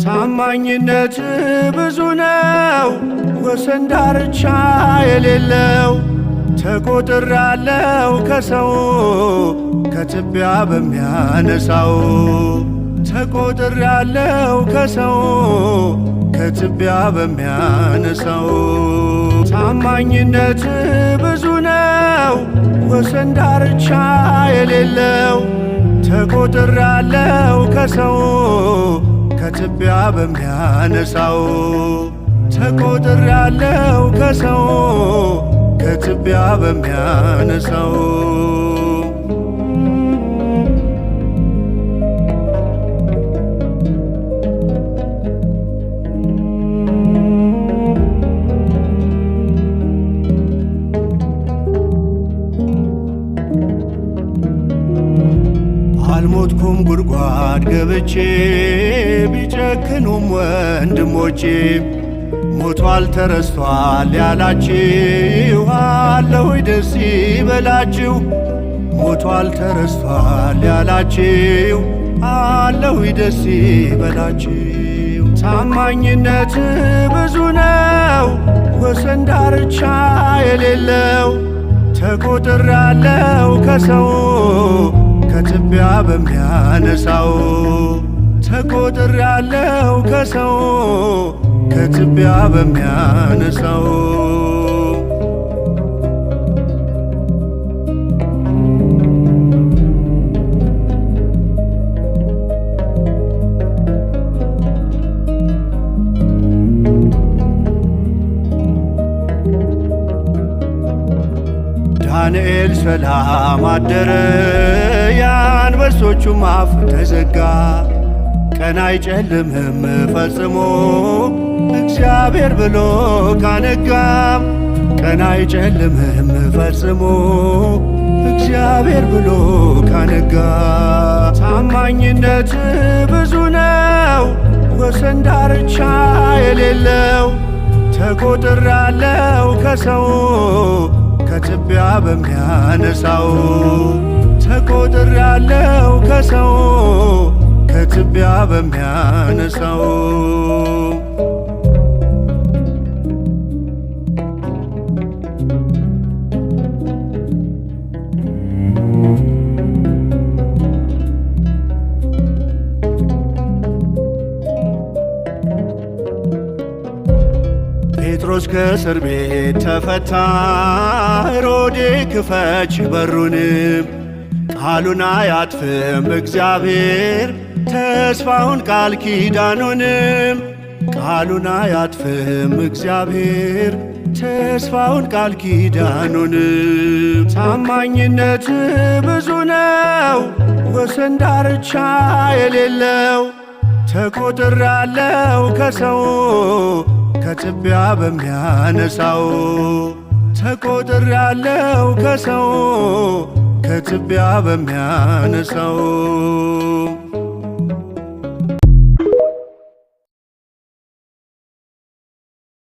ታማኝነት ብዙ ነው ወሰን ዳርቻ የሌለው ተቆጥሬአለሁ ከሰው ከትቢያ በሚያነሳው ተቆጥሬአለሁ ከሰው ከትቢያ በሚያነሳው ታማኝነት ብዙ ነው ወሰን ዳርቻ የሌለው ተቆጥሬአለሁ ከሰው ከትቢያ በሚያነሳው ተቆጥሬአለሁ ከሰው ከትቢያ በሚያነሳው አልሞትኩም ጉድጓድ ገብቼ ቢጨክኑም ወንድሞቼ ሞቷል ተረስቷል ያላችሁ አለሁ ደስ ይበላችሁ። ሞቷል ተረስቷል ያላችሁ አለሁ ደስ ይበላችሁ። ታማኝነት ብዙ ነው ወሰን ዳርቻ የሌለው ተቆጥሬአለሁ ከሰው ከትቢያ በሚያነሳው ተቆጥሬአለሁ ከሰው ከትቢያ በሚያነሳው ዳንኤል ሰላም አደረ የአንበሶቹም አፍ ተዘጋ። ቀን አይጨልምም ፈጽሞ እግዚአብሔር ብሎ ካነጋም ቀን አይጨልምም ፈጽሞ እግዚአብሔር ብሎ ካነጋ። ታማኝነት ብዙ ነው ወሰን ዳርቻ የሌለው ተቆጥሬአለሁ ከሰው ከትቢያ በሚያነሳው ተቆጥሬአለሁ ከሰው ከትቢያ በሚያነሳው ጴጥሮስ ከእስር ቤት ተፈታ። ሄሮዴ ክፈች በሩንም ቃሉን አያጥፍም እግዚአብሔር ተስፋውን ቃል ኪዳኑንም ቃሉን አያጥፍም እግዚአብሔር ተስፋውን ቃል ኪዳኑንም። ታማኝነት ብዙ ነው ወሰን ዳርቻ የሌለው ተቆጥሬአለሁ ከሰው ከትቢያ በሚያነሳው ተቆጥሬአለሁ ከሰው ከትቢያ በሚያነሳው